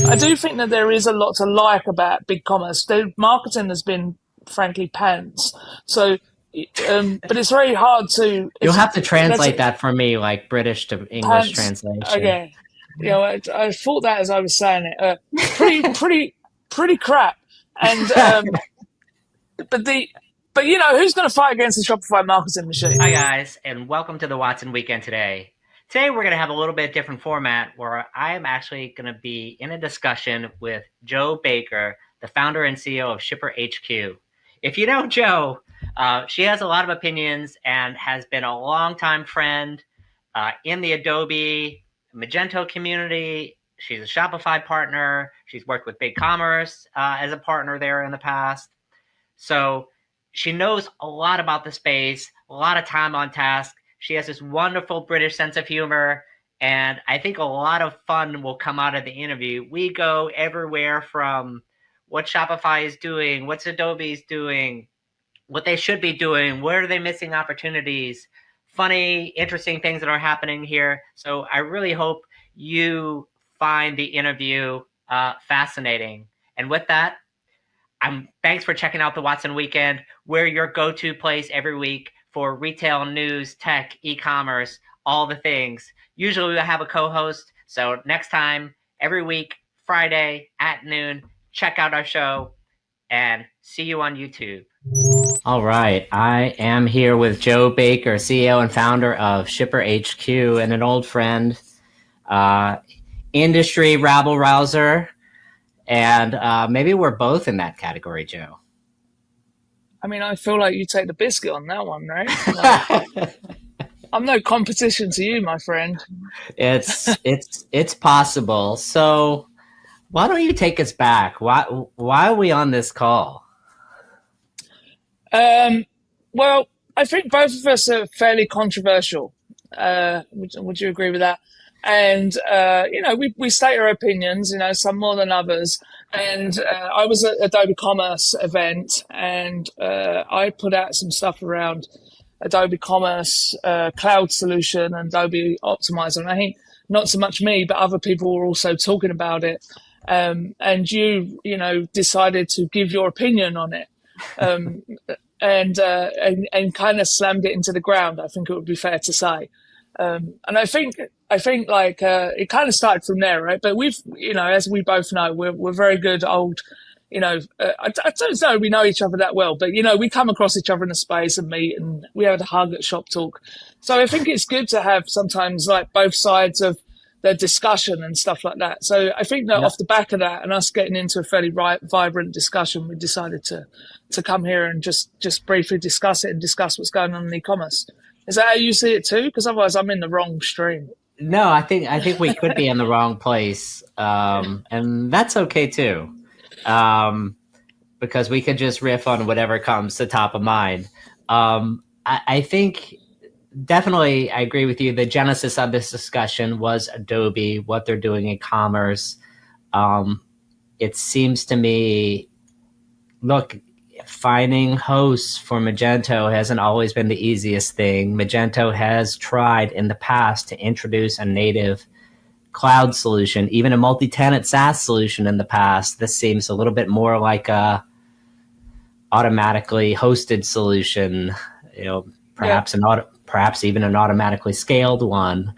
I do think that there is a lot to like about big commerce. The marketing has been, frankly, pants. So, but it's very hard to. You'll It's have to that's translate that for me, like British to English pants. translation. Okay, I thought that as I was saying it. Pretty crap. And but the but who's going to fight against the Shopify marketing machine? Hi guys, and welcome to the Watson Weekend today. Today we're going to have a little bit different format where I am actually going to be in a discussion with Jo Baker, the founder and CEO of ShipperHQ. If you know Jo, she has a lot of opinions and has been a longtime friend in the Adobe Magento community. She's a Shopify partner. She's worked with BigCommerce as a partner there in the past. So she knows a lot about the space, a lot of time on task. She has this wonderful British sense of humor, and I think a lot of fun will come out of the interview. We go everywhere from what Shopify is doing, what's Adobe's doing, what they should be doing, where are they missing opportunities, funny, interesting things that are happening here. So I really hope you find the interview fascinating. And with that, thanks for checking out the Watson Weekend. We're your go-to place every week for retail news, tech, e-commerce, all the things. Usually we have a co-host. So next time, every week, Friday at noon, check out our show and see you on YouTube. All right. I am here with Jo Baker, CEO and founder of ShipperHQ, and an old friend, industry rabble rouser. And maybe we're both in that category, Jo. I mean, I feel like you take the biscuit on that one, right? Like, I'm no competition to you, my friend. It's possible. So why don't you take us back? Why are we on this call? Well, I think both of us are fairly controversial. Would you agree with that? And we state our opinions. Some more than others. And I was at Adobe Commerce event, and I put out some stuff around Adobe Commerce cloud solution and Adobe Optimizer. And I think not so much me, but other people were also talking about it. And you decided to give your opinion on it. And kind of slammed it into the ground. I think it would be fair to say. And I think like it kind of started from there, right? But we've, as we both know, we're very good old, I don't know we know each other that well, but we come across each other in the space and meet, and we had a hug at Shop Talk. So I think it's good to have sometimes like both sides of the discussion and stuff like that. So I think that off the back of that and us getting into a fairly vibrant discussion, we decided to come here and just briefly discuss it and discuss what's going on in e-commerce. Is that how you see it too? Because otherwise I'm in the wrong stream. No, I think we could be in the wrong place. And that's okay too. Because we could just riff on whatever comes to top of mind. I think definitely I agree with you. The genesis of this discussion was Adobe, what they're doing in commerce. It seems to me, look, finding hosts for Magento hasn't always been the easiest thing. Magento has tried in the past to introduce a native cloud solution, even a multi-tenant SaaS solution in the past. This seems a little bit more like a automatically hosted solution, perhaps perhaps even an automatically scaled one,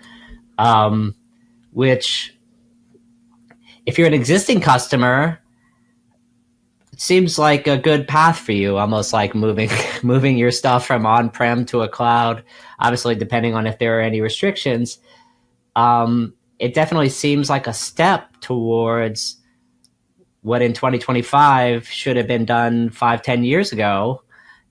which if you're an existing customer, seems like a good path for you, almost like moving your stuff from on-prem to a cloud, obviously depending on if there are any restrictions. It definitely seems like a step towards what in 2025 should have been done 5-10 years ago,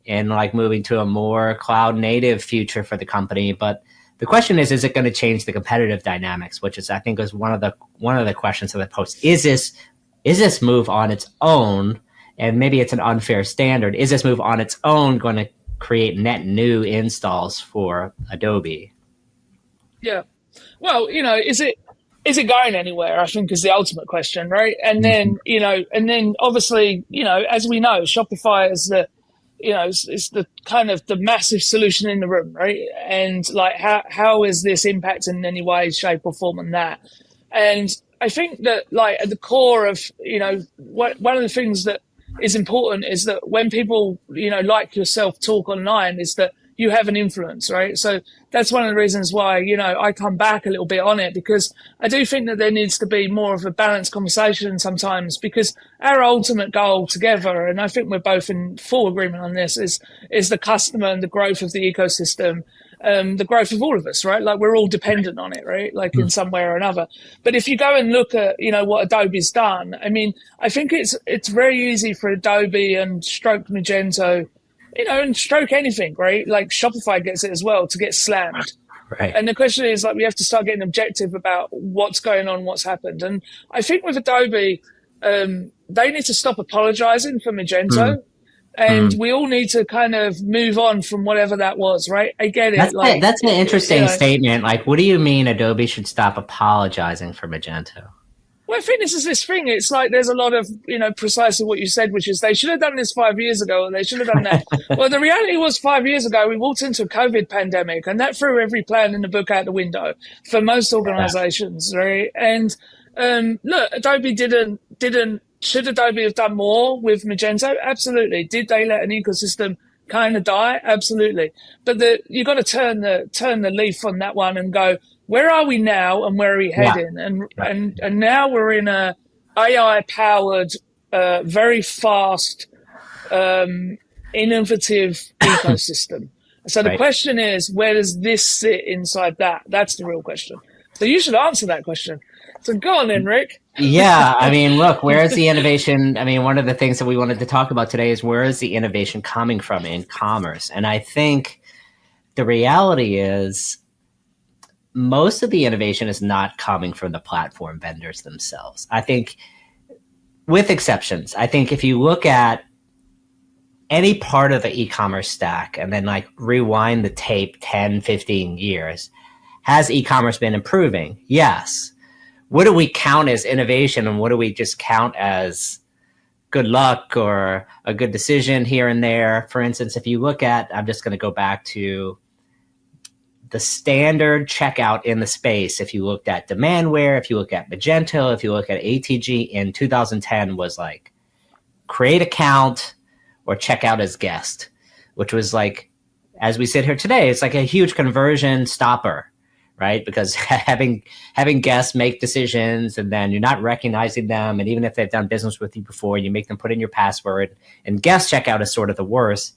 in like moving to a more cloud native future for the company. But the question is it going to change the competitive dynamics, which is, I think, is one of the questions of the post. Is this move on its own? And maybe it's an unfair standard. Is this move on its own going to create net new installs for Adobe? Yeah. Well, is it going anywhere? I think is the ultimate question, right? And then, obviously, as we know, Shopify is it's the kind of the massive solution in the room, right? And like, how is this impacting in any way, shape or form on that? And I think that like at the core of, one of the things that is important is that when people, like yourself talk online is that you have an influence, right? So that's one of the reasons why, I come back a little bit on it, because I do think that there needs to be more of a balanced conversation sometimes, because our ultimate goal together, and I think we're both in full agreement on this, is the customer and the growth of the ecosystem, the growth of all of us, right? Like we're all dependent on it, right? Like in some way or another. But if you go and look at, what Adobe's done, I mean, I think it's very easy for Adobe and stroke Magento, and stroke anything, right? Like Shopify gets it as well, to get slammed. Right. And the question is, like, we have to start getting objective about what's going on, what's happened. And I think with Adobe, they need to stop apologizing for Magento. And we all need to kind of move on from whatever that was, right? I get it. That's an interesting statement. Like, what do you mean Adobe should stop apologizing for Magento? Well, I think this is this thing. It's like there's a lot of, precisely what you said, which is they should have done this 5 years ago, or they should have done that. Well, the reality was 5 years ago, we walked into a COVID pandemic, and that threw every plan in the book out the window for most organizations, right? And look, Adobe should Adobe have done more with Magento? Absolutely. Did they let an ecosystem kind of die? Absolutely. But you got to turn the leaf on that one and go, where are we now and where are we heading? Yeah. And now we're in a AI powered, very fast, innovative ecosystem. So the question is, where does this sit inside that? That's the real question. So you should answer that question. So go on then, Rick. Yeah, I mean, look, where is the innovation? I mean, one of the things that we wanted to talk about today is where is the innovation coming from in commerce? And I think the reality is most of the innovation is not coming from the platform vendors themselves. I think, with exceptions, I think if you look at any part of the e-commerce stack and then like rewind the tape 10, 15 years, has e-commerce been improving? Yes. What do we count as innovation and what do we just count as good luck or a good decision here and there? For instance, if you look at, I'm just going to go back to the standard checkout in the space. If you looked at Demandware, if you look at Magento, if you look at ATG in 2010 was like create account or check out as guest, which was like, as we sit here today, it's like a huge conversion stopper, right? Because having guests make decisions and then you're not recognizing them. And even if they've done business with you before, you make them put in your password, and guest checkout is sort of the worst.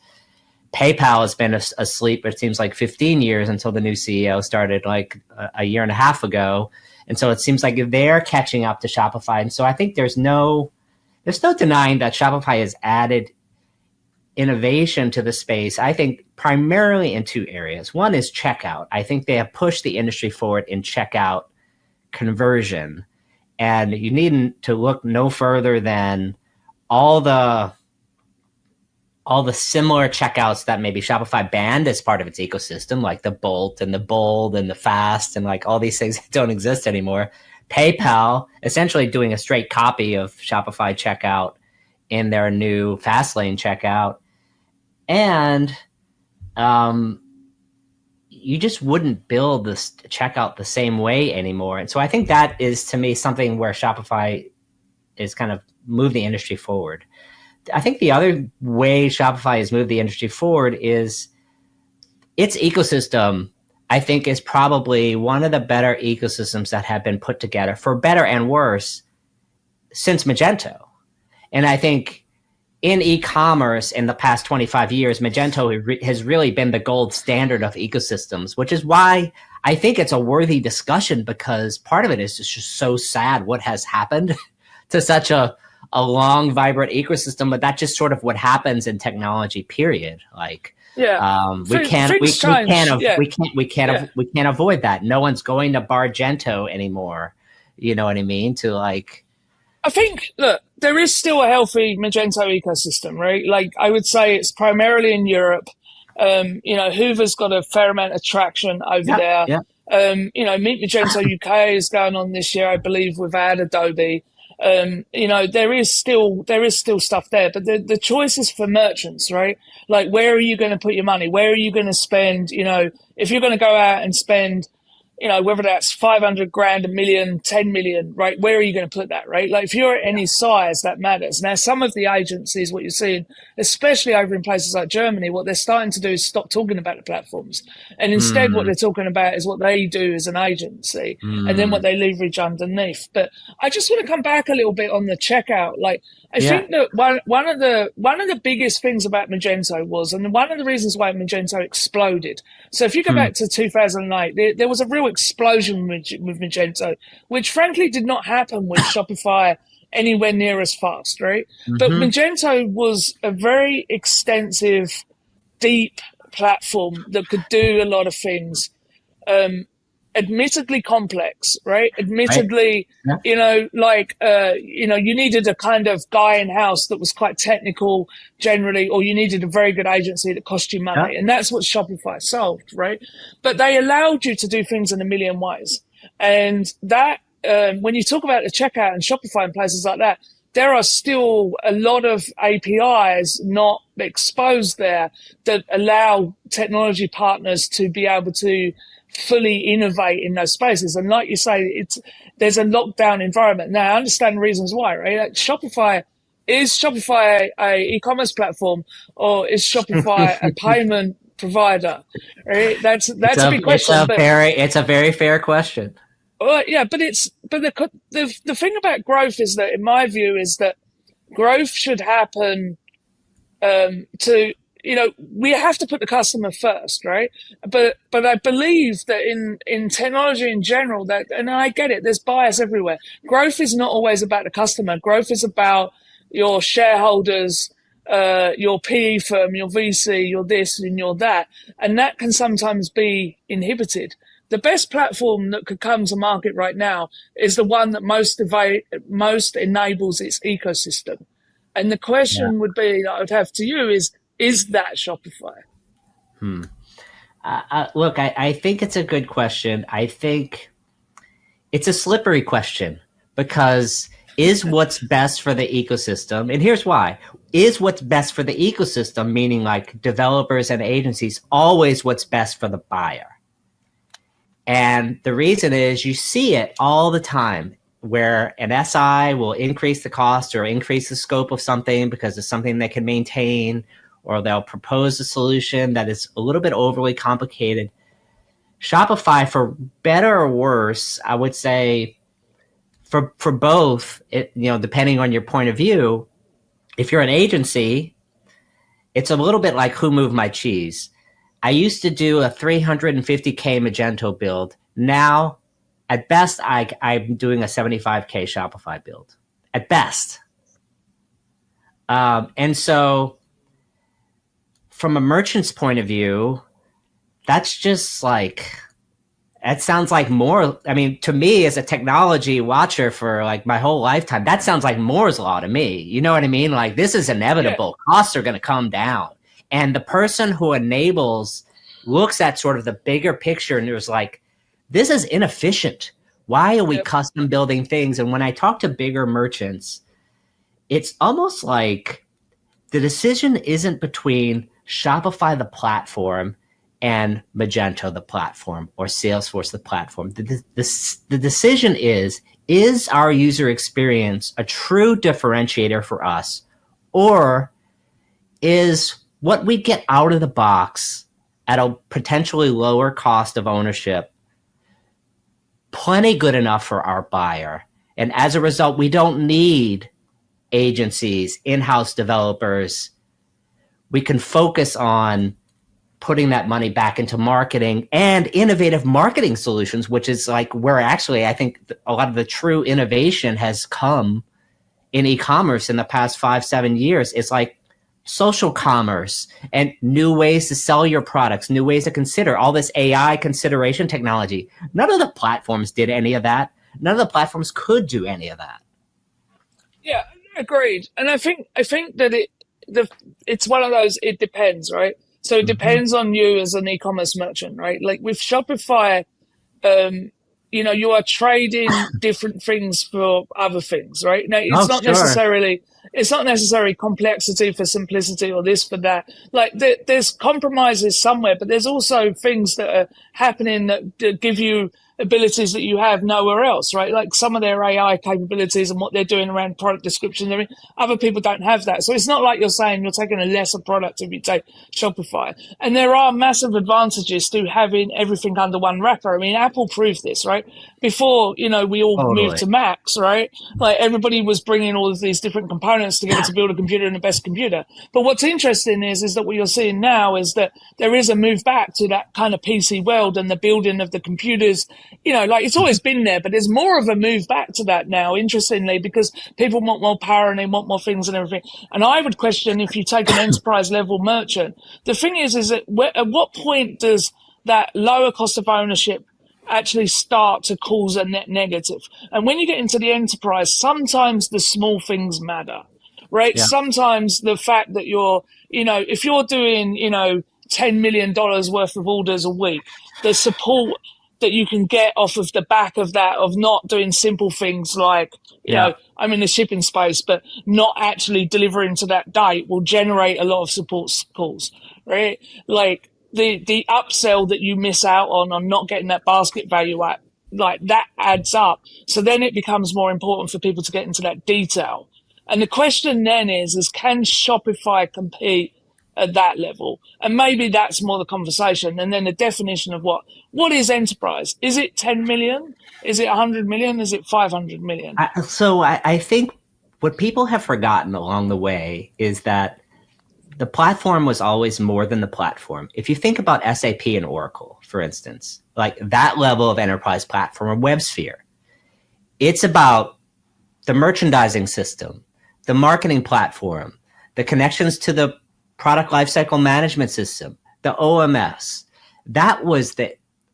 PayPal has been asleep, it seems like 15 years until the new CEO started like a year and a half ago. And so it seems like they're catching up to Shopify. And so I think there's no denying that Shopify has added innovation to the space, I think primarily in two areas. One is checkout. I think they have pushed the industry forward in checkout conversion. And you need to look no further than all the similar checkouts that maybe Shopify banned as part of its ecosystem, like the Bolt and the Bold and the Fast and like all these things that don't exist anymore. PayPal essentially doing a straight copy of Shopify checkout in their new Fastlane checkout. And you just wouldn't build this checkout the same way anymore. And so I think that is, to me, something where Shopify is kind of moved the industry forward. I think the other way Shopify has moved the industry forward is its ecosystem, I think, is probably one of the better ecosystems that have been put together, for better and worse, since Magento. And I think in e-commerce in the past 25 years, Magento has really been the gold standard of ecosystems, which is why I think it's a worthy discussion, because part of it is just so sad what has happened to such a long, vibrant ecosystem, but that's just sort of what happens in technology, period. Like, we can't avoid that. No one's going to Bargento anymore. You know what I mean? I think, look, there is still a healthy Magento ecosystem, right? Like, I would say it's primarily in Europe. Hoover's got a fair amount of traction over there. Yeah. Meet Magento UK is going on this year, I believe, without Adobe. There is still stuff there, but the choice is for merchants, right? Like, where are you going to put your money? Where are you going to spend? If you're going to go out and spend, whether that's 500 grand, a million, 10 million, right? Where are you going to put that, right? Like if you're at any size, that matters. Now, some of the agencies, what you're seeing, especially over in places like Germany, what they're starting to do is stop talking about the platforms. And instead, what they're talking about is what they do as an agency and then what they leverage underneath. But I just want to come back a little bit on the checkout. Like, I think that one of the biggest things about Magento was, and one of the reasons why Magento exploded. So if you go back to 2008, there was a real explosion with Magento, which frankly did not happen with Shopify anywhere near as fast, right? But Magento was a very extensive, deep platform that could do a lot of things. Admittedly complex, right? Admittedly, you needed a kind of guy in house that was quite technical generally, or you needed a very good agency that cost you money. And that's what Shopify solved, right? But they allowed you to do things in a million ways. And that, when you talk about the checkout and Shopify and places like that, there are still a lot of APIs not exposed there that allow technology partners to be able to fully innovate in those spaces. And like you say, there's a lockdown environment. Now, I understand the reasons why, right? Like is Shopify a e-commerce platform, or is Shopify a payment provider? Right? That's a big question. It's a very fair question. Yeah, but the thing about growth is that, in my view, is that growth should happen we have to put the customer first, right? But I believe that in technology in general, that, and I get it, there's bias everywhere. Growth is not always about the customer. Growth is about your shareholders, your PE firm, your VC, your this and your that. And that can sometimes be inhibited. The best platform that could come to market right now is the one that most enables its ecosystem. And the question would be that I would have to you is that Shopify? Look, I think it's a good question. I think it's a slippery question, because is what's best for the ecosystem, and here's why, is what's best for the ecosystem, meaning like developers and agencies, always what's best for the buyer? And the reason is you see it all the time, where an SI will increase the cost or increase the scope of something because it's something they can maintain, or they'll propose a solution that is a little bit overly complicated. Shopify, for better or worse, I would say for both, depending on your point of view, if you're an agency, it's a little bit like Who Moved My Cheese. I used to do a 350K Magento build. Now, at best, I'm doing a 75K Shopify build. At best. And so, from a merchant's point of view, that's just like, that sounds like more. I mean, to me, as a technology watcher for like my whole lifetime, that sounds like Moore's Law to me. You know what I mean? Like, this is inevitable. Yeah. Costs are going to come down. And the person who enables looks at sort of the bigger picture and is like, this is inefficient. Why are we custom building things? And when I talk to bigger merchants, it's almost like the decision isn't between Shopify, the platform, and Magento, the platform, or Salesforce, the platform. The decision is our user experience a true differentiator for us, or is what we get out of the box at a potentially lower cost of ownership plenty good enough for our buyer? And as a result, we don't need agencies, in-house developers. We can focus on putting that money back into marketing and innovative marketing solutions, which is like where actually I think a lot of the true innovation has come in e-commerce in the past 5-7 years. It's like social commerce and new ways to sell your products, new ways to consider all this AI consideration technology. None of the platforms did any of that. None of the platforms could do any of that. Yeah, agreed. And I think that it's one of those, it depends, right? So it depends on you as an e-commerce merchant, right? Like with Shopify, you are trading different things for other things, right? Now, it's not necessarily complexity for simplicity or this for that. Like there's compromises somewhere, but there's also things that are happening that give you abilities that you have nowhere else, right? Like some of their AI capabilities and what they're doing around product description. I mean, other people don't have that. So it's not like you're saying you're taking a lesser product if you take Shopify. And there are massive advantages to having everything under one wrapper. I mean, Apple proved this, right? Before, we all moved Totally. to Macs, right? Like everybody was bringing all of these different components together to build a computer and the best computer. But what's interesting is that what you're seeing now is that there is a move back to that kind of PC world and the building of the computers. Like it's always been there, but there's more of a move back to that now, interestingly, because people want more power and they want more things and everything. And I would question if you take an enterprise level merchant, the thing is that at what point does that lower cost of ownership actually start to cause a net negative? And when you get into the enterprise, sometimes the small things matter, right? Yeah. Sometimes the fact that if you're doing, $10 million worth of orders a week, the support that you can get off of the back of that, of not doing simple things like, I'm in the shipping space, but not actually delivering to that date will generate a lot of support calls, right? Like the upsell that you miss out on not getting that basket value at, like that adds up. So then it becomes more important for people to get into that detail. And the question then is can Shopify compete at that level? And maybe that's more the conversation. And then the definition of what is enterprise? Is it 10 million? Is it 100 million? Is it 500 million? I think what people have forgotten along the way is that the platform was always more than the platform. If you think about SAP and Oracle, for instance, like that level of enterprise platform or WebSphere, it's about the merchandising system, the marketing platform, the connections to the product lifecycle management system, the OMS. That was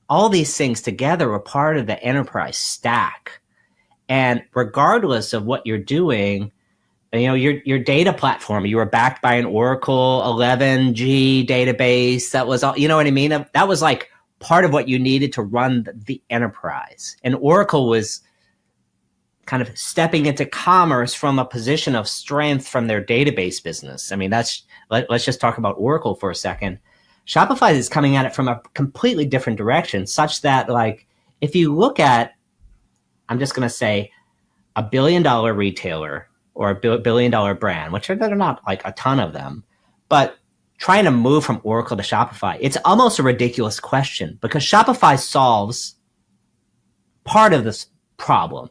all these things together were part of the enterprise stack. And regardless of what you're doing, your data platform, you were backed by an Oracle 11G database. That was all, you know what I mean? That was like part of what you needed to run the enterprise. And Oracle was kind of stepping into commerce from a position of strength from their database business. I mean, let's just talk about Oracle for a second. Shopify is coming at it from a completely different direction, such that like, if you look at, I'm just going to say $1 billion retailer or $1 billion brand, which are not like a ton of them, but trying to move from Oracle to Shopify, it's almost a ridiculous question because Shopify solves part of this problem.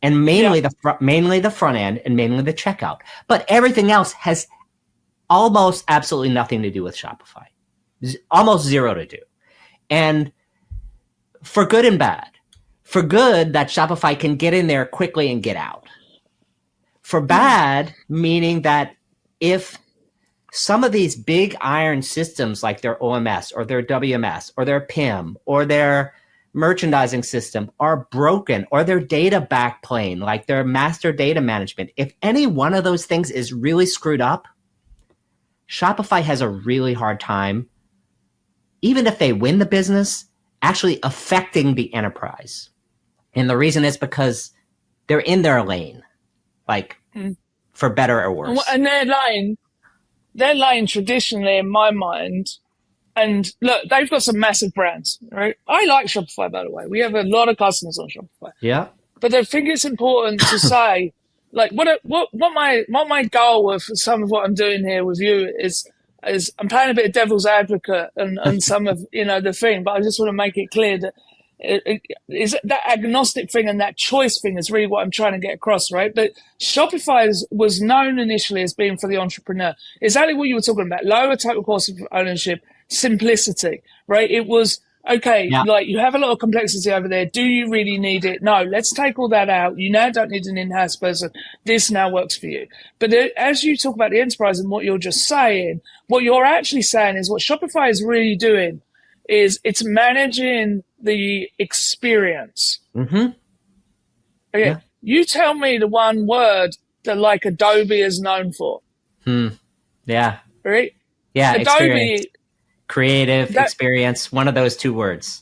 And mainly the front end and mainly the checkout. But everything else has almost absolutely nothing to do with Shopify. Almost zero to do. And for good and bad. For good, that Shopify can get in there quickly and get out. For bad, meaning that if some of these big iron systems like their OMS or their WMS or their PIM or their merchandising system are broken, or their data backplane, like their master data management, if any one of those things is really screwed up, Shopify has a really hard time, even if they win the business, actually affecting the enterprise. And the reason is because they're in their lane, like for better or worse. And their lane traditionally, in my mind, and look, they've got some massive brands, right? I like Shopify, by the way. We have a lot of customers on Shopify. Yeah. But I think it's important to say, like, what my goal with some of what I'm doing here with you is I'm playing a bit of devil's advocate and some of, the thing, but I just want to make it clear that is that agnostic thing and that choice thing is really what I'm trying to get across, right? But Shopify was known initially as being for the entrepreneur. Exactly what you were talking about: lower total cost of ownership, simplicity, right? It was okay. Yeah. Like you have a lot of complexity over there. Do you really need it? No, let's take all that out. You now don't need an in-house person. This now works for you. But as you talk about the enterprise and what you're just saying, what you're actually saying is what Shopify is really doing is it's managing the experience. Mm-hmm. Okay. Yeah. You tell me the one word that like Adobe is known for. Yeah. Right? Yeah. Adobe. Experience. Creative experience. One of those two words.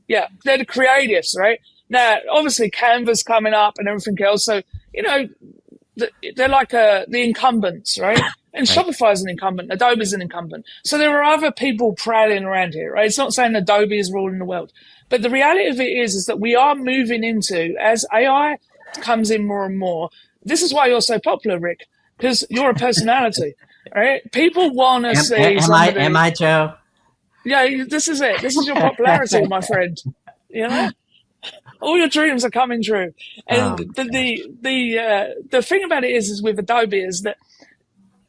Yeah. They're the creatives, right? Now, obviously Canva's coming up and everything else. So, they're like the incumbents, right? And Right. Shopify is an incumbent. Adobe's an incumbent. So there are other people prowling around here, right? It's not saying Adobe is ruling the world. But the reality of it is that we are moving into, as AI comes in more and more, this is why you're so popular, Rick, because you're a personality, right? People want to see somebody. Am I, Joe? Yeah, this is it. This is your popularity, my friend. You know? All your dreams are coming true. And the thing about it is with Adobe is that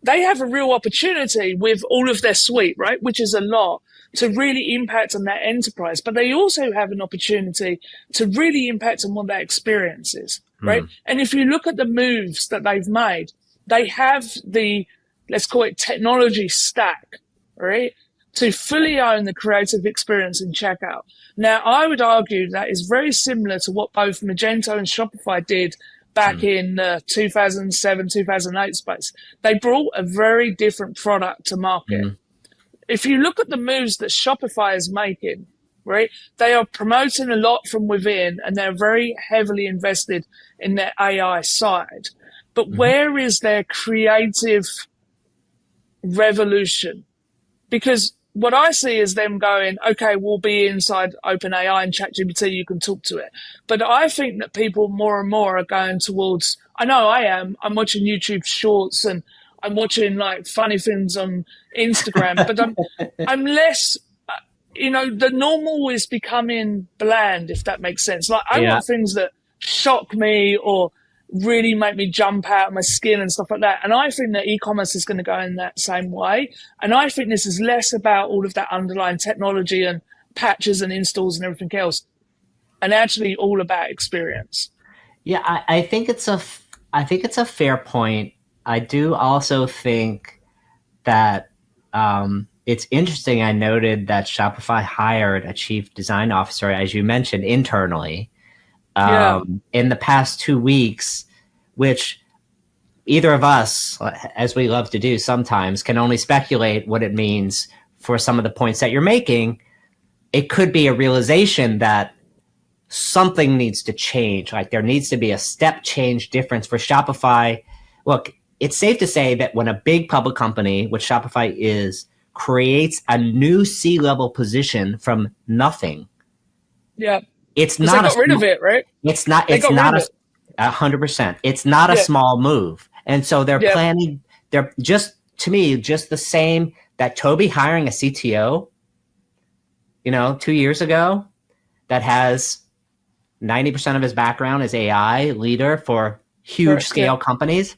they have a real opportunity with all of their suite, right? Which is a lot to really impact on that enterprise. But they also have an opportunity to really impact on what that experience is, right? And if you look at the moves that they've made, they have the, let's call it technology stack, right? To fully own the creative experience in checkout. Now, I would argue that is very similar to what both Magento and Shopify did back in 2007, 2008 space. They brought a very different product to market. If you look at the moves that Shopify is making, right, they are promoting a lot from within and they're very heavily invested in their AI side. But where is their creative revolution? Because what I see is them going, okay, we'll be inside OpenAI and ChatGPT, you can talk to it. But I think that people more and more are going towards, I know I am, I'm watching YouTube shorts and I'm watching like funny things on Instagram, but I'm less, the normal is becoming bland, if that makes sense. Like I want things that shock me or really make me jump out of my skin and stuff like that. And I think that e-commerce is going to go in that same way. And I think this is less about all of that underlying technology and patches and installs and everything else, and actually all about experience. Yeah, I think it's a fair point. I do also think that it's interesting. I noted that Shopify hired a chief design officer, as you mentioned, internally in the past 2 weeks, which either of us, as we love to do sometimes, can only speculate what it means for some of the points that you're making. It could be a realization that something needs to change. Like there needs to be a step change difference for Shopify. Look, it's safe to say that when a big public company, which Shopify is, creates a new C-level position from nothing. Yeah. It's not they got rid of it, right? It's not 100%. It's not a small move. And so they're planning, they're just, to me, just the same that Toby hiring a CTO, 2 years ago, that has 90% of his background as AI leader for huge scale companies.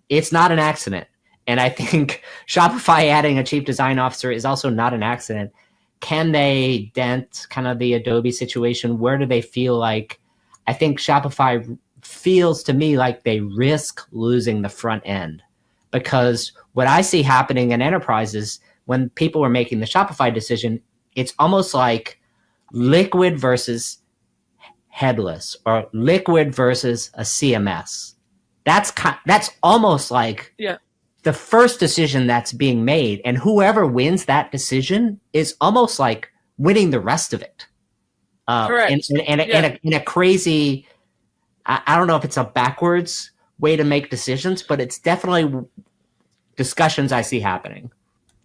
It's not an accident. And I think Shopify adding a chief design officer is also not an accident. Can they dent kind of the Adobe situation? Where do they feel like, I think Shopify feels to me like they risk losing the front end, because what I see happening in enterprises when people are making the Shopify decision, it's almost like liquid versus headless or liquid versus a CMS. That's almost like the first decision that's being made, and whoever wins that decision is almost like winning the rest of it. Correct. In a crazy, I don't know if it's a backwards way to make decisions, but it's definitely discussions I see happening.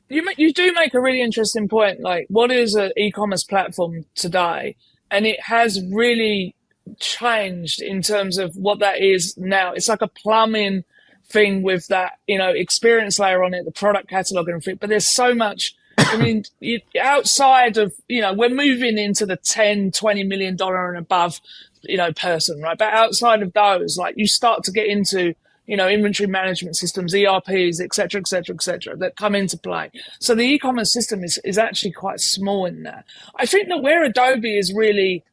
You do make a really interesting point. Like, what is an e-commerce platform today? And it has really changed in terms of what that is now. It's like a plumbing thing with that, experience layer on it, the product catalog and everything. But there's so much, I mean, outside of, we're moving into the $10, $20 million and above, person, right? But outside of those, like you start to get into, inventory management systems, ERPs, et cetera, that come into play. So the e-commerce system is actually quite small in there. I think that where Adobe is really,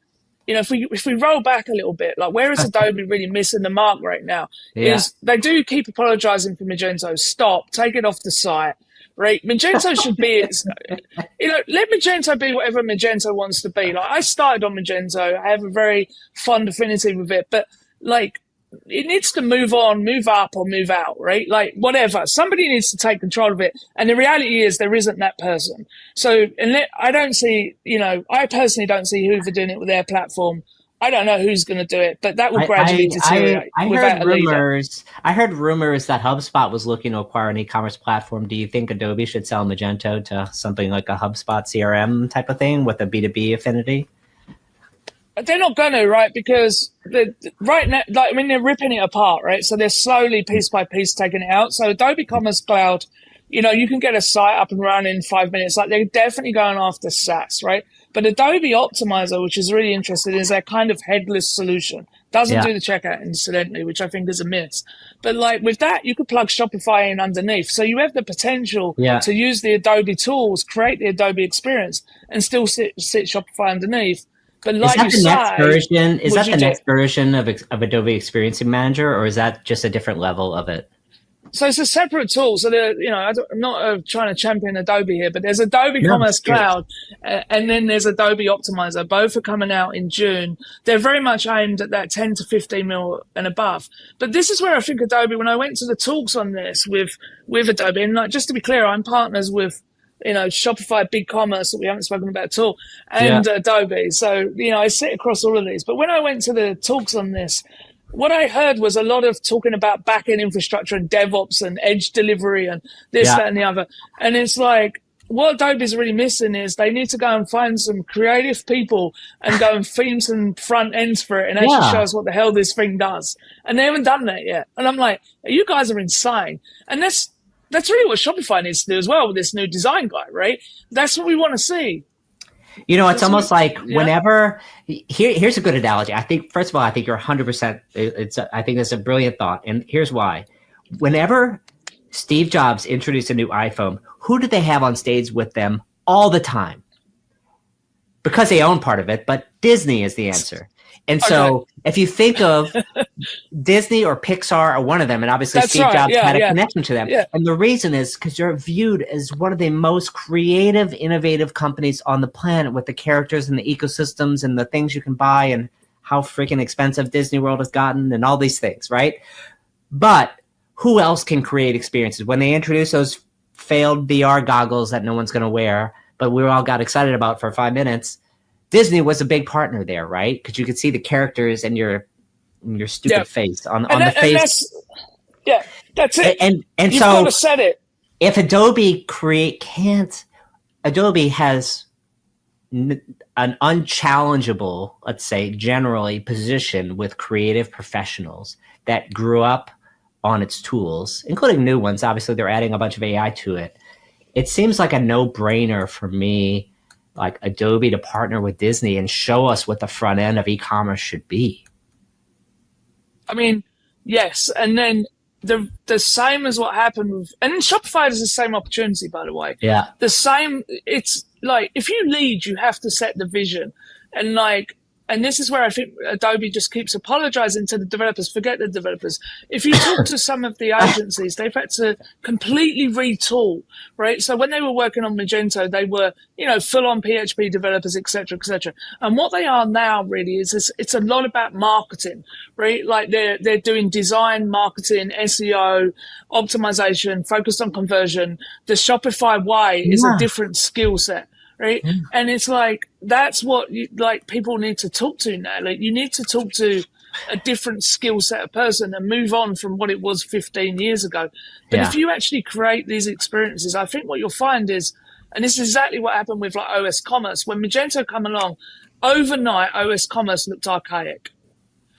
if we roll back a little bit, like where is Adobe really missing the mark right now is they do keep apologizing for Magento. Stop, take it off the site, right? Magento should be, let Magento be whatever Magento wants to be. Like I started on Magento. I have a very fond affinity with it, but like, it needs to move on, move up, or move out, right? Like whatever. Somebody needs to take control of it. And the reality is there isn't that person. So I don't see, I personally don't see Hoover doing it with their platform I don't know who's going to do it, but that will gradually deteriorate I without heard a leader. rumors. I heard rumors that HubSpot was looking to acquire an e-commerce platform. Do you think Adobe should sell Magento to something like a HubSpot CRM type of thing with a B2B affinity? They're not going to, right? Because right now, like, I mean, they're ripping it apart, right? So they're slowly, piece by piece, taking it out. So Adobe Commerce Cloud, you can get a site up and running in 5 minutes. Like, they're definitely going after SaaS, right? But Adobe Optimizer, which is really interesting, is their kind of headless solution. Doesn't do the checkout, incidentally, which I think is a miss. But like with that, you could plug Shopify in underneath. So you have the potential to use the Adobe tools, create the Adobe experience, and still sit Shopify underneath. But like is that the next version of Adobe Experience Manager, or is that just a different level of it? So it's a separate tool. So I'm not trying to champion Adobe here, but there's Adobe Commerce Cloud, and then there's Adobe Optimizer. Both are coming out in June. They're very much aimed at that 10 to 15 mil and above. But this is where I think Adobe, when I went to the talks on this with Adobe, and like, just to be clear, I'm partners with Shopify, BigCommerce that we haven't spoken about at all, and Adobe. So, I sit across all of these. But when I went to the talks on this, what I heard was a lot of talking about back-end infrastructure and DevOps and edge delivery and this, that, and the other. And it's like, what Adobe's really missing is they need to go and find some creative people and go and theme some front ends for it and actually show us what the hell this thing does. And they haven't done that yet. And I'm like, you guys are insane. And that's really what Shopify needs to do as well with this new design guy, right? That's what we want to see. It's almost like whenever here's a good analogy. I think, first of all, I think you're 100%. I think that's a brilliant thought. And here's why. Whenever Steve Jobs introduced a new iPhone, who did they have on stage with them all the time? Because they own part of it, but Disney is the answer. And so if you think of Disney or Pixar or one of them, and obviously Steve Jobs had a connection to them. Yeah. And the reason is because you're viewed as one of the most creative, innovative companies on the planet with the characters and the ecosystems and the things you can buy and how freaking expensive Disney World has gotten and all these things, right? But who else can create experiences? When they introduced those failed VR goggles that no one's going to wear, but we all got excited about for 5 minutes, Disney was a big partner there, right? Because you could see the characters and your stupid face on the face. That's it. And you've so got to set it. If Adobe Adobe has an unchallengeable, let's say, generally position with creative professionals that grew up on its tools, including new ones. Obviously, they're adding a bunch of AI to it. It seems like a no-brainer for me, like Adobe, to partner with Disney and show us what the front end of e-commerce should be. I mean, yes. And then the same as what happened with, and Shopify has the same opportunity, by the way. Yeah. The same, it's like, if you lead, you have to set the vision. And like, and this is where I think Adobe just keeps apologizing to the developers. Forget the developers. If you talk to some of the agencies, they've had to completely retool, right? So when they were working on Magento, they were, full-on PHP developers, et cetera, et cetera. And what they are now really is it's a lot about marketing, right? Like they're doing design, marketing, SEO, optimization, focused on conversion. The Shopify way is a different skill set. Right. Yeah. And it's like, that's what people need to talk to now. Like, you need to talk to a different skill set of person and move on from what it was 15 years ago. But if you actually create these experiences, I think what you'll find is, and this is exactly what happened with like OS Commerce, when Magento come along, overnight OS Commerce looked archaic.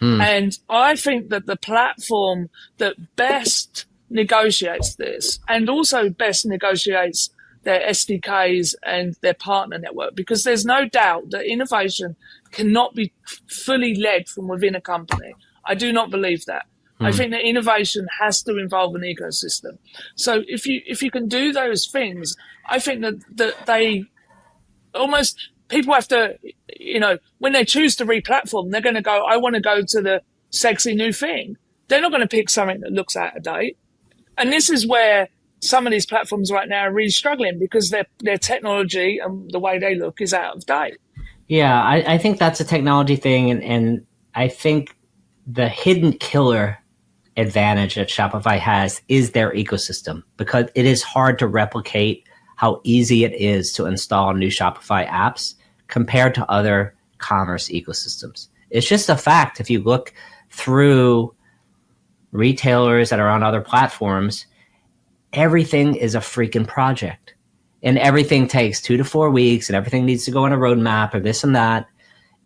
And I think that the platform that best negotiates this and also best negotiates their SDKs and their partner network, because there's no doubt that innovation cannot be fully led from within a company. I do not believe that. I think that innovation has to involve an ecosystem. So if you can do those things, I think that they almost, people have to, when they choose to re-platform, they're going to go, I want to go to the sexy new thing. They're not going to pick something that looks out of date. And this is where some of these platforms right now are really struggling, because their technology and the way they look is out of date. Yeah, I think that's a technology thing. And I think the hidden killer advantage that Shopify has is their ecosystem, because it is hard to replicate how easy it is to install new Shopify apps compared to other commerce ecosystems. It's just a fact. If you look through retailers that are on other platforms, everything is a freaking project. And everything takes 2 to 4 weeks, and everything needs to go on a roadmap or this and that.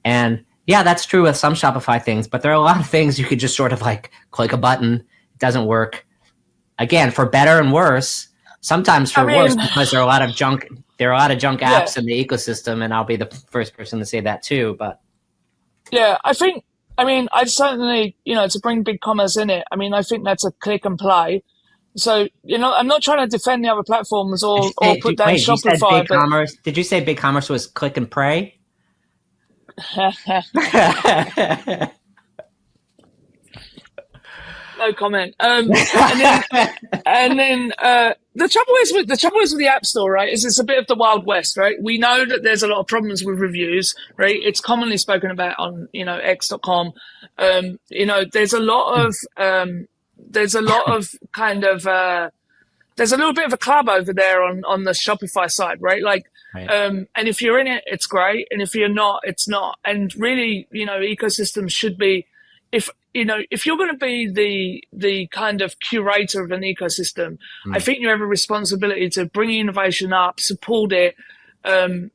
And yeah, that's true with some Shopify things, but there are a lot of things you could just sort of like click a button. It doesn't work. Again, for better and worse, sometimes for worse, because there are a lot of junk apps in the ecosystem, and I'll be the first person to say that too. But yeah, I'd certainly, to bring BigCommerce in it, I think that's a click and play. So, I'm not trying to defend the other platforms or put down Shopify. Did you say BigCommerce was click and pray? No comment. And then the trouble is with the App Store, right? Is it's a bit of the Wild West, right? We know that there's a lot of problems with reviews, right? It's commonly spoken about on X.com. There's a lot of there's a little bit of a club over there on the Shopify side, right? Like, right. And if you're in it, it's great, and if you're not, it's not. And really, ecosystems should be, if you're going to be the kind of curator of an ecosystem, I think you have a responsibility to bring innovation up, support it, and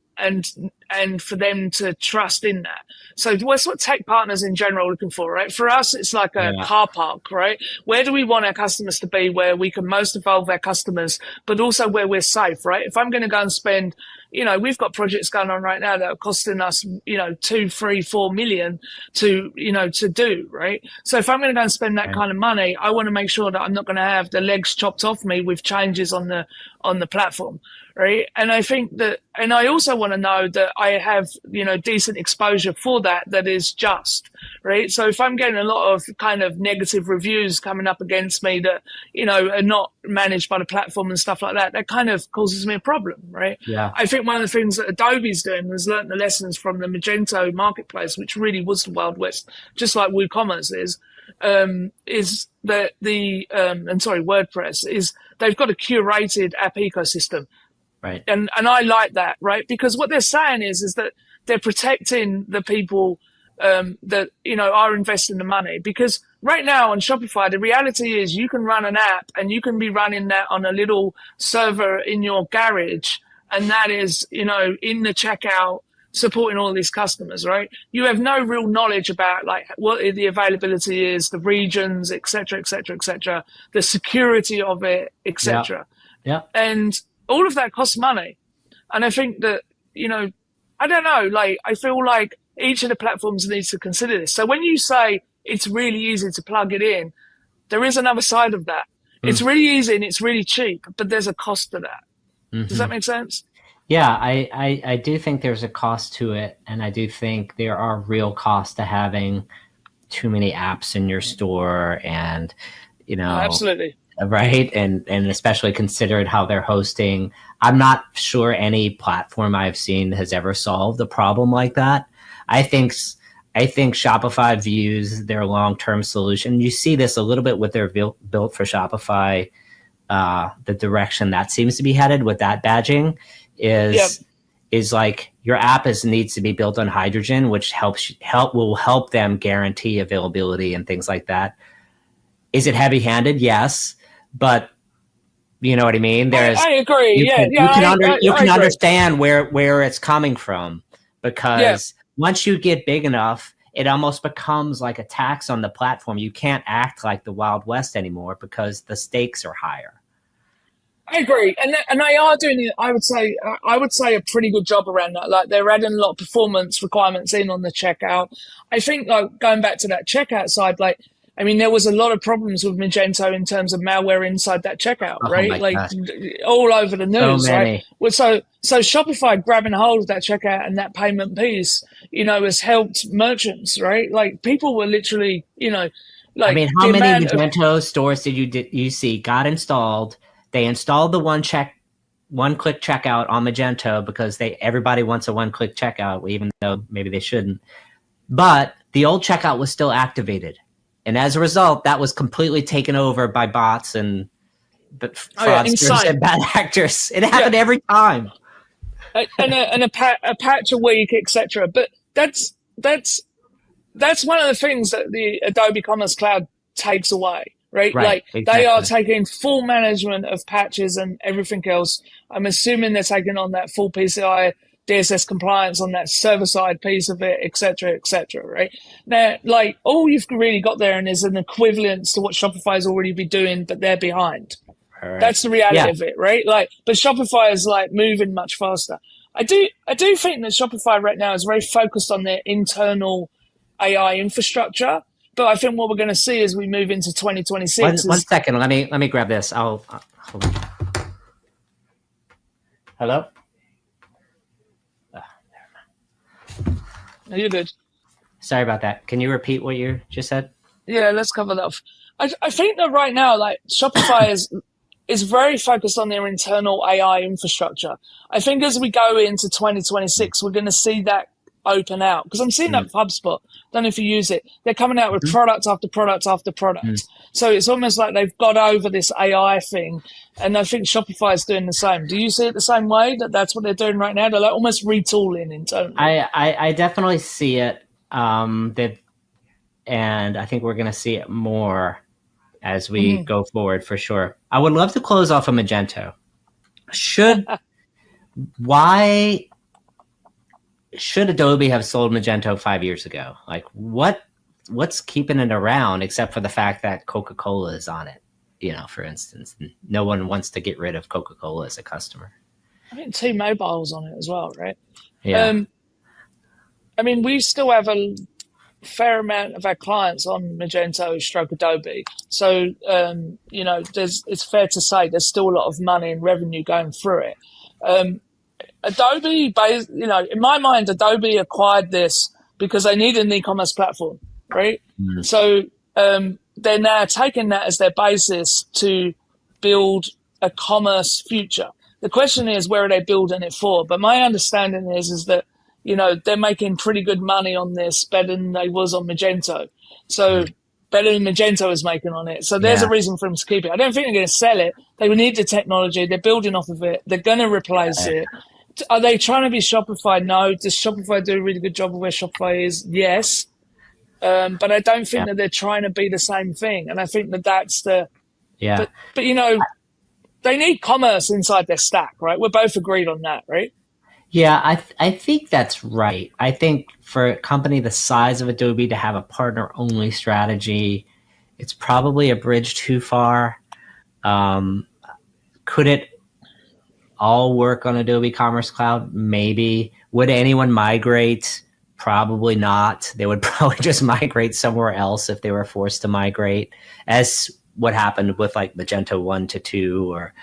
for them to trust in that. So what's what tech partners in general are looking for, right? For us, it's like a car park, right? Where do we want our customers to be, where we can most involve our customers, but also where we're safe, right? If I'm going to go and spend, we've got projects going on right now that are costing us, 2, 3, 4 million to do, right? So if I'm going to go and spend that kind of money, I want to make sure that I'm not going to have the legs chopped off me with changes on the platform. Right. And I think that, and I also want to know that I have, decent exposure for that is just, right? So if I'm getting a lot of kind of negative reviews coming up against me that, are not managed by the platform and stuff like that, that kind of causes me a problem, right? Yeah. I think one of the things that Adobe's doing was learn the lessons from the Magento marketplace, which really was the Wild West, just like WooCommerce is that WordPress is they've got a curated app ecosystem. Right. And I like that, right? Because what they're saying is that they're protecting the people that, are investing the money. Because right now on Shopify, the reality is you can run an app and you can be running that on a little server in your garage. And that is, in the checkout, supporting all these customers, right? You have no real knowledge about like what the availability is, the regions, et cetera, the security of it, et cetera. Yeah. And all of that costs money. And I think that, I don't know, like, I feel like each of the platforms needs to consider this. So when you say it's really easy to plug it in, there is another side of that. It's really easy and it's really cheap, but there's a cost to that. Does that make sense? Yeah, I do think there's a cost to it. And I do think there are real costs to having too many apps in your store and, Absolutely. Right. And especially considered how they're hosting. I'm not sure any platform I've seen has ever solved a problem like that. I think Shopify views their long-term solution. You see this a little bit with their built for Shopify. The direction that seems to be headed with that badging is like your app needs to be built on Hydrogen, which will help them guarantee availability and things like that. Is it heavy-handed? Yes. But you know what I mean? I agree. You can understand where it's coming from, because once you get big enough, it almost becomes like a tax on the platform. You can't act like the Wild West anymore because the stakes are higher. I agree, and they are doing it. I would say a pretty good job around that. Like they're adding a lot of performance requirements in on the checkout. I think like going back to that checkout side, like. There was a lot of problems with Magento in terms of malware inside that checkout, right? Like all over the news, right? Well, so Shopify grabbing hold of that checkout and that payment piece, has helped merchants, right? Like people were literally, how many Magento stores did you see got installed? They installed the one-click checkout on Magento because everybody wants a one-click checkout, even though maybe they shouldn't. But the old checkout was still activated. And as a result, that was completely taken over by bots and fraudsters and bad actors. It happened every time. And a patch a week, etc. But that's that's one of the things that the Adobe Commerce Cloud takes away, right? Right, Like exactly. they are taking full management of patches and everything else. I'm assuming they're taking on that full PCI DSS compliance on that server side piece of it, et cetera, right? Now, like all you've really got there and is an equivalence to what Shopify is already be doing, but they're behind. Right. That's the reality Yeah. of it, right? Like, but Shopify is like moving much faster. I do think that Shopify right now is very focused on their internal AI infrastructure. But I think what we're going to see as we move into 2026 One second. Let me grab this. Hold on. Hello? You're good. Sorry about that. Can you repeat what you just said? Yeah, let's cover that off. I think that right now, like Shopify is very focused on their internal AI infrastructure. I think as we go into 2026, we're going to see that open out because I'm seeing that with HubSpot. Don't know if you use it. They're coming out with product after product after product. So it's almost like they've got over this AI thing. And I think Shopify is doing the same. Do you see it the same way that that's what they're doing right now? They're like almost retooling internally. I definitely see it. And I think we're going to see it more as we go forward for sure. I would love to close off a Magento. Why should Adobe have sold Magento 5 years ago? Like what's keeping it around except for the fact that Coca-Cola is on it, for instance. No one wants to get rid of Coca-Cola as a customer. I think T-Mobile's on it as well, right? Yeah. I mean, we still have a fair amount of our clients on Magento stroke Adobe. So, it's fair to say there's still a lot of money and revenue going through it. Adobe, in my mind, Adobe acquired this because they needed an e-commerce platform, right? So they're now taking that as their basis to build a commerce future. The question is, where are they building it for? But my understanding is that, they're making pretty good money on this, better than they was on Magento. So better than Magento is making on it. So there's a reason for them to keep it. I don't think they're going to sell it. They will need the technology. They're building off of it. They're going to replace it. Are they trying to be Shopify? No. Does Shopify do a really good job of where Shopify is? Yes. But I don't think that they're trying to be the same thing. And I think that that's the... Yeah. But they need commerce inside their stack, right? We're both agreed on that, right? Yeah, I think that's right. I think for a company the size of Adobe to have a partner-only strategy, it's probably a bridge too far. Could it all work on Adobe Commerce Cloud? Maybe. Would anyone migrate? Probably not. They would probably just migrate somewhere else if they were forced to migrate, as what happened with like Magento 1 to 2 or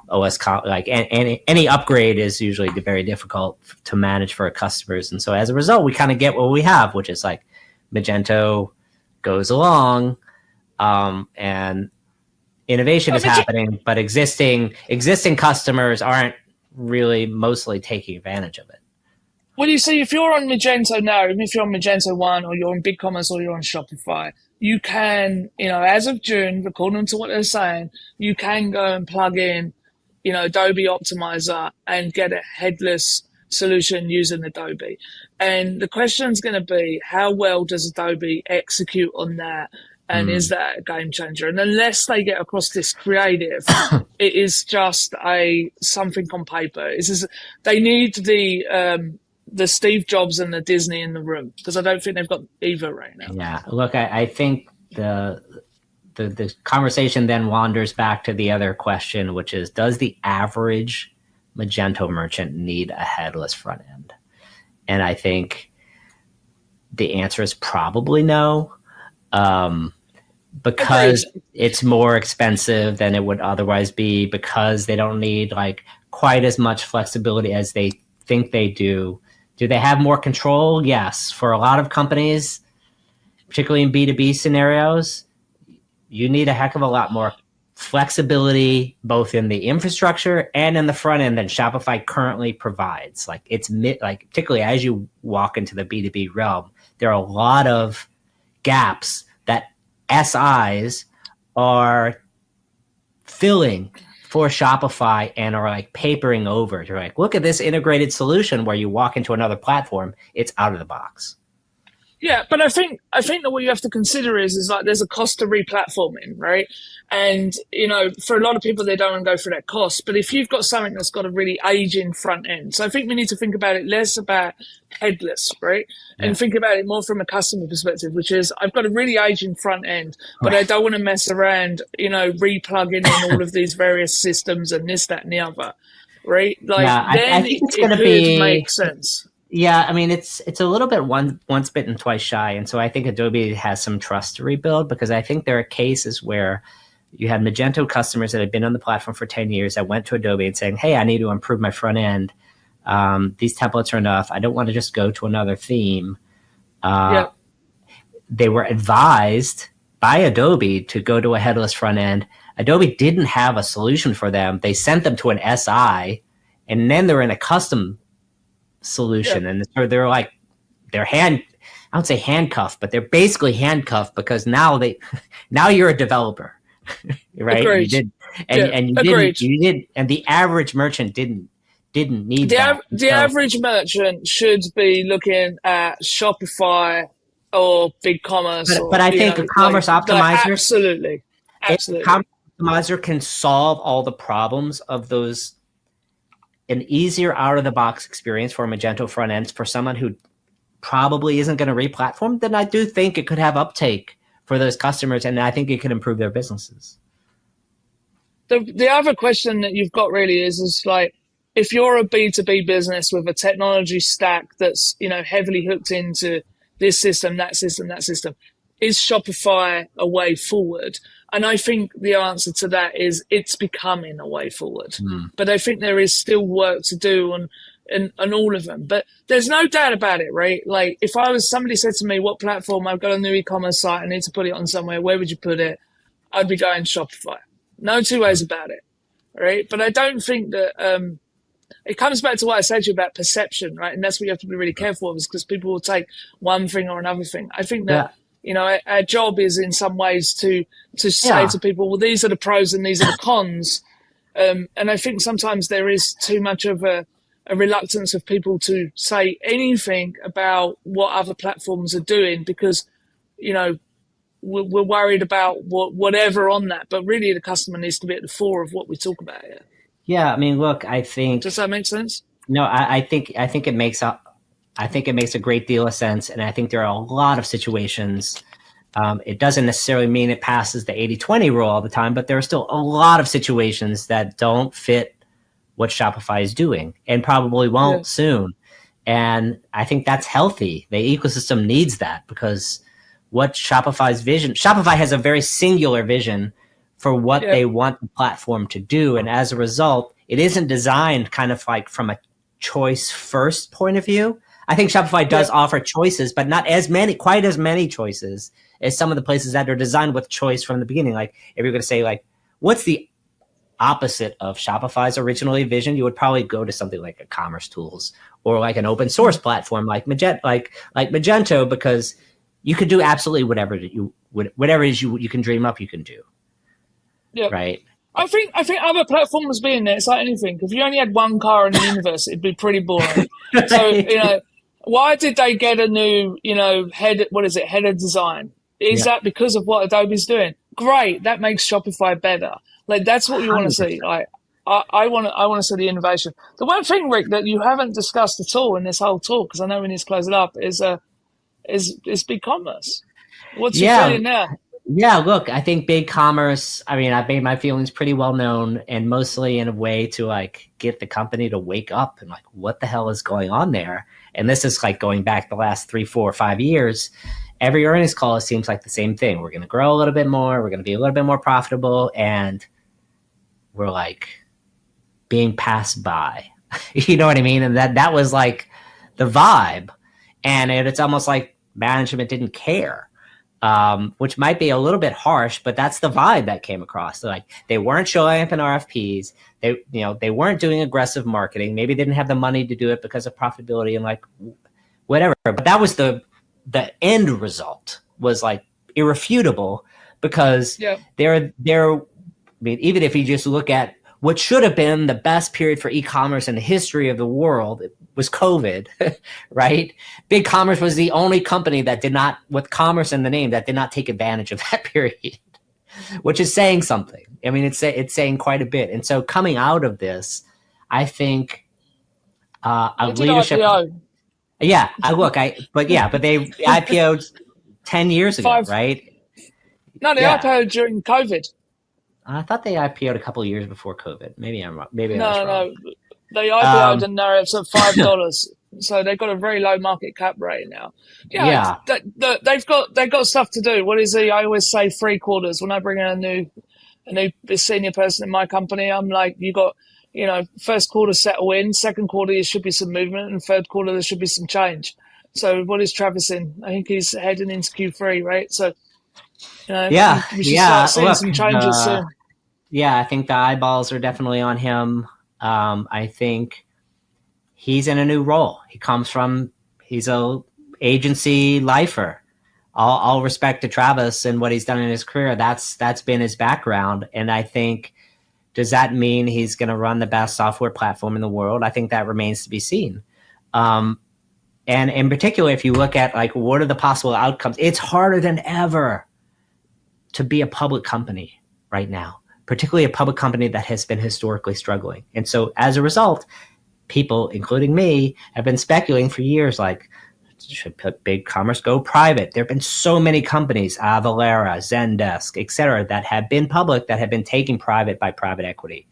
OS. Like any upgrade is usually very difficult to manage for our customers. And so as a result, we kind of get what we have, which is like Magento goes along and innovation is happening, but existing customers aren't really mostly taking advantage of it. Well, you see, if you're on Magento now, even if you're on Magento 1 or you're on BigCommerce or you're on Shopify, you can, as of June, according to what they're saying, you can go and plug in, Adobe Optimizer and get a headless solution using Adobe. And the question is going to be, how well does Adobe execute on that? And is that a game changer? And unless they get across this creative, it is just something on paper. It's just, they need the Steve Jobs and the Disney in the room, because I don't think they've got either right now. Yeah, look, I think the conversation then wanders back to the other question, which is, does the average Magento merchant need a headless front end? And I think the answer is probably no. Because it's more expensive than it would otherwise be, because they don't need like quite as much flexibility as they think they do. Do they have more control? Yes. For a lot of companies, particularly in B2B scenarios, you need a heck of a lot more flexibility, both in the infrastructure and in the front end than Shopify currently provides. Like particularly as you walk into the B2B realm, there are a lot of gaps that SIs are filling for Shopify and are like papering over. They're like, look at this integrated solution where you walk into another platform, it's out of the box. Yeah, but I think that what you have to consider is like there's a cost to replatforming, right? And for a lot of people, they don't want to go through that cost. But if you've got something that's got a really aging front end, so I think we need to think about it less about headless, right? Yeah. And think about it more from a customer perspective, which is I've got a really aging front end, but I don't want to mess around, replugging in all of these various systems and this, that, and the other, right? Like Yeah, I then think it's it going to could be. make sense. Yeah, I mean it's a little bit once bitten twice shy, and so I think Adobe has some trust to rebuild because I think there are cases where you had Magento customers that had been on the platform for 10 years that went to Adobe and saying, "Hey, I need to improve my front end. These templates are enough. I don't want to just go to another theme." Uh, Yeah, they were advised by Adobe to go to a headless front end. Adobe didn't have a solution for them. They sent them to an SI, and then they're in a custom yeah, solution, and so they're I don't say handcuffed, but they're basically handcuffed because now you're a developer, right? You agreed. did, Yeah, and agreed. and the average merchant didn't need that. And The so, average merchant should be looking at Shopify or BigCommerce but or I think a commerce like optimizer, absolutely, a absolutely. commerce optimizer can solve all the problems of those. An easier out of the box experience for Magento front ends for someone who probably isn't going to re-platform, then I do think it could have uptake for those customers, and I think it could improve their businesses. The other question that you've got really is like if you're a B2B business with a technology stack that's heavily hooked into this system, that system, that system, is Shopify a way forward? And I think the answer to that is it's becoming a way forward. But I think there is still work to do on all of them. But there's no doubt about it, right? Like if somebody said to me, what platform, I've got a new e-commerce site, I need to put it on somewhere, where would you put it? I'd be going Shopify. No two ways about it, right? But I don't think that it comes back to what I said to you about perception, right? And that's what you have to be really careful of, is because people will take one thing or another thing. I think that Yeah, our job is in some ways to say yeah, to people, well, these are the pros and these are the cons. And I think sometimes there is too much of a reluctance of people to say anything about what other platforms are doing because we're worried about whatever on that, but really the customer needs to be at the fore of what we talk about here. yeah. I mean, look, Does that make sense? no, I think it makes a great deal of sense, and I think there are a lot of situations. It doesn't necessarily mean it passes the 80-20 rule all the time, but there are still a lot of situations that don't fit what Shopify is doing and probably Yeah, won't soon. And I think that's healthy. The ecosystem needs that because Shopify has a very singular vision for what yeah, they want the platform to do. And as a result, it isn't designed kind of like from a choice first point of view. I think Shopify yeah, does offer choices, but not quite as many choices as some of the places that are designed with choice from the beginning. Like if you're going to say like, what's the opposite of Shopify's originally vision, you would probably go to something like a commerce tools or like an open source platform like Magento, because you could do absolutely whatever it is you can dream up, you can do, yeah. right? I think other platforms being there, it's like anything. If you only had one car in the universe, it'd be pretty boring. So, why did they get a new, header design? Is Yeah, that because of what Adobe's doing? Great. That makes Shopify better. Like, that's what you want to see. 100%. Like, I want to see the innovation. The one thing, Rick, that you haven't discussed at all in this whole talk, because I know we need to close it up, is BigCommerce. What's your Yeah, feeling now? yeah. Look, I think big commerce. I mean, I've made my feelings pretty well known, and mostly in a way to like get the company to wake up and like, what the hell is going on there? And this is like going back the last 3, 4, 5 years. Every earnings call, it seems like the same thing. We're going to grow a little bit more. We're going to be a little bit more profitable, and we're like being passed by. You know what I mean? And that was like the vibe, and it's almost like management didn't care, which might be a little bit harsh, but that's the vibe that came across. So like they weren't showing up in RFPs. They weren't doing aggressive marketing. Maybe they didn't have the money to do it because of profitability and like whatever. But that was the end result was like irrefutable because Yeah, they're I mean, even if you just look at what should have been the best period for e-commerce in the history of the world was COVID, right? Big Commerce was the only company that did not, with commerce in the name, that did not take advantage of that period, which is saying something. I mean, it's saying quite a bit. And so coming out of this, I think a They did leadership. IPO. Yeah, but they IPO'd 10 years ago, Five. right? No, they Yeah. IPO'd during COVID. I thought they IPO'd a couple of years before COVID. Maybe I'm wrong. Maybe I was wrong. No, they IPO'd and now it's at $5. So they've got a very low market cap rate now. Yeah, they've got stuff to do. What is it? I always say 3 quarters when I bring in a new senior person in my company. I'm like, you got, first quarter settle in, second quarter there should be some movement, and third quarter there should be some change. So what is Travis in? I think he's heading into Q3, right? So we should start seeing some changes soon. Yeah, I think the eyeballs are definitely on him. I think he's in a new role. He's a agency lifer. All respect to Travis and what he's done in his career. That's been his background. And I think, does that mean he's going to run the best software platform in the world? I think that remains to be seen. And in particular, if you look at like, what are the possible outcomes? It's harder than ever to be a public company right now, particularly a public company that has been historically struggling. And so as a result, people, including me, have been speculating for years, like, should Big Commerce go private? There have been so many companies, Avalara, Zendesk, et cetera, that have been public, that have been taken private by private equity.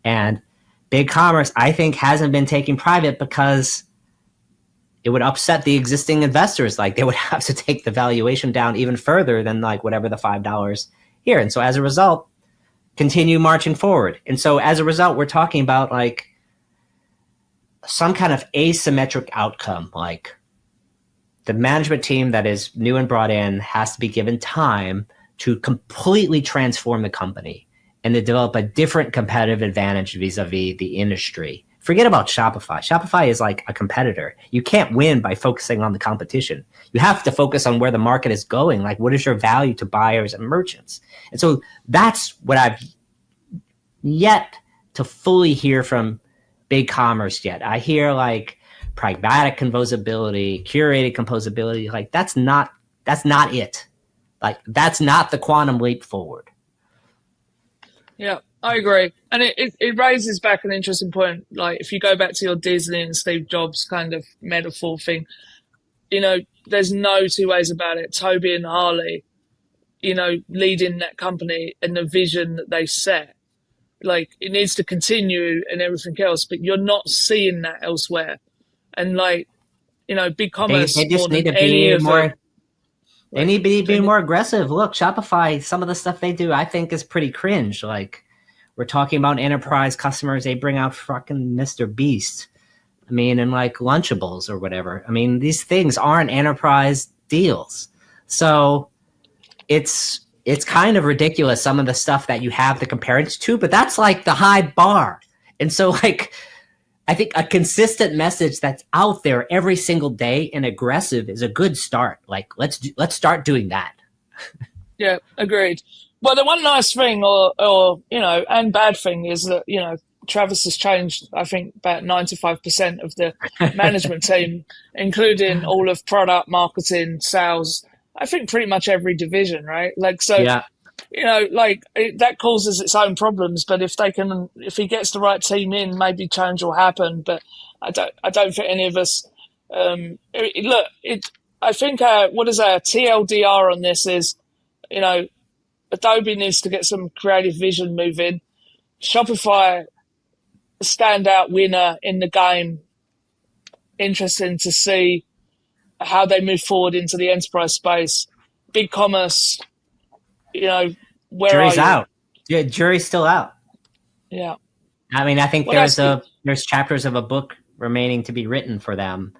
And Big Commerce, I think, hasn't been taken private because it would upset the existing investors. Like, they would have to take the valuation down even further than like whatever the $5 here. And so as a result, continue marching forward. And so as a result, we're talking about like some kind of asymmetric outcome. Like, the management team that is new and brought in has to be given time to completely transform the company and to develop a different competitive advantage vis-a-vis the industry. Forget about Shopify. Shopify is like a competitor. You can't win by focusing on the competition. You have to focus on where the market is going. Like, what is your value to buyers and merchants? And so that's what I've yet to fully hear from Big Commerce yet. I hear like pragmatic composability, curated composability. Like, that's not it. Like, that's not the quantum leap forward. Yeah, I agree. And it raises back an interesting point. Like, if you go back to your Disney and Steve Jobs kind of metaphor thing, there's no two ways about it. Toby and Harley, leading that company and the vision that they set, like, it needs to continue and everything else, but you're not seeing that elsewhere. And like, Big Commerce, they just need to be more. They need to be more aggressive. Look, Shopify, some of the stuff they do, I think, is pretty cringe. Like, we're talking about enterprise customers. They bring out fucking Mr. Beast. I mean, and like Lunchables or whatever. I mean, these things aren't enterprise deals. So it's kind of ridiculous, some of the stuff that you have to compare it to, but that's like the high bar. And so like, I think a consistent message that's out there every single day and aggressive is a good start. Like, let's start doing that. Yeah, agreed. Well, the one nice thing or and bad thing is that, Travis has changed, I think, about 95% of the management team, including all of product, marketing, sales. I think pretty much every division, right? Like, so, yeah. That causes its own problems. But if he gets the right team in, maybe change will happen. But I don't think any of us. I think what is our TLDR on this is, Adobe needs to get some creative vision moving. Shopify, standout winner in the game. Interesting to see how they move forward into the enterprise space. Big Commerce, where jury's are you? out. Yeah, jury's still out. Yeah. I mean, I think there's chapters of a book remaining to be written for them.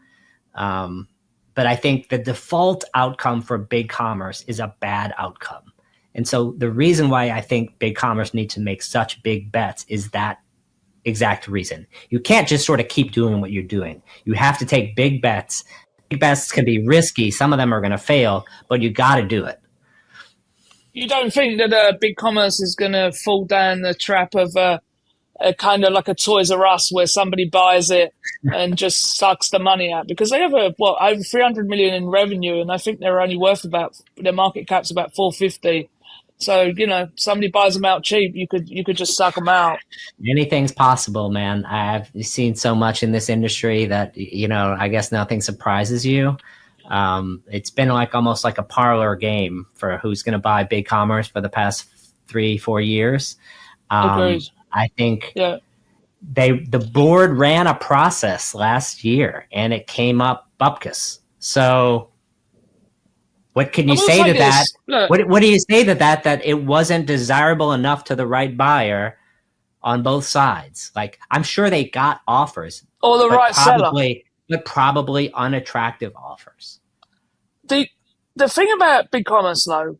But I think the default outcome for Big Commerce is a bad outcome. And so the reason why I think Big Commerce needs to make such big bets is that exact reason. You can't just sort of keep doing what you're doing. You have to take big bets. Big bets can be risky. Some of them are going to fail, but you got to do it. You don't think that Big Commerce is going to fall down the trap of kind of like a Toys R Us where somebody buys it and just sucks the money out, because they have over 300 million in revenue, and I think they're only worth their market cap's about 450. So, somebody buys them out cheap, you could just suck them out. Anything's possible, man. I've seen so much in this industry that, I guess nothing surprises you. It's been almost like a parlor game for who's going to buy BigCommerce for the past 3-4 years. Agreed. I think the board ran a process last year and it came up bupkis. So what can you say to that? What do you say to that it wasn't desirable enough to the right buyer on both sides? Like, I'm sure they got offers. Or the right seller. But probably unattractive offers. The thing about BigCommerce, though,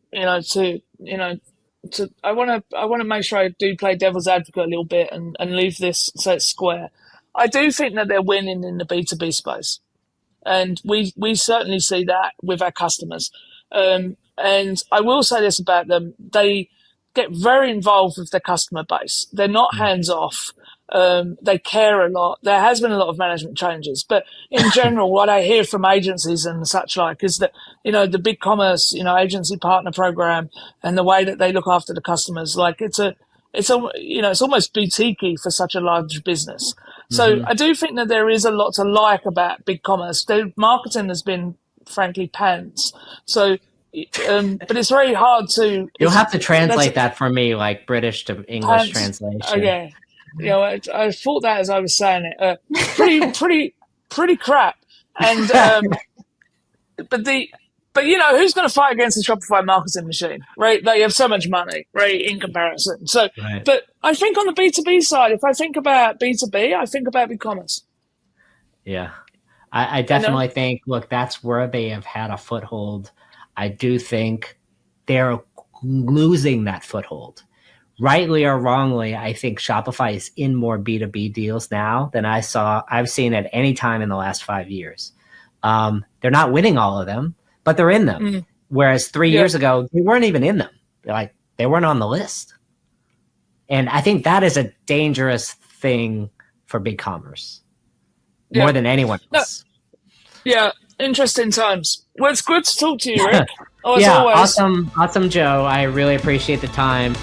I want to make sure I do play devil's advocate a little bit and leave this so it's square. I do think that they're winning in the B2B space, and we certainly see that with our customers. And I will say this about them: they get very involved with their customer base. They're not hands off. They care a lot. There has been a lot of management changes, but in general, what I hear from agencies and such like is that, the BigCommerce, agency partner program and the way that they look after the customers, like it's almost boutique-y for such a large business. So I do think that there is a lot to like about BigCommerce. Their marketing has been, frankly, pants. So, but it's very hard to. You'll have to translate that for me, like British to English translation. Okay. I thought that as I was saying it. Pretty crap. And but who's going to fight against the Shopify marketing machine, right? They have so much money, right, in comparison. So, right. But I think on the B2B side, if I think about B2B, I think about BigCommerce. Yeah, I definitely think. Look, that's where they have had a foothold. I do think they're losing that foothold. Rightly or wrongly, I think Shopify is in more B2B deals now than I've seen at any time in the last 5 years. They're not winning all of them, but they're in them. Whereas 3 years ago, they weren't even in them. They weren't on the list. And I think that is a dangerous thing for BigCommerce more than anyone else. Yeah, interesting times. Well, it's good to talk to you, Rick. Always. Awesome, Joe. I really appreciate the time.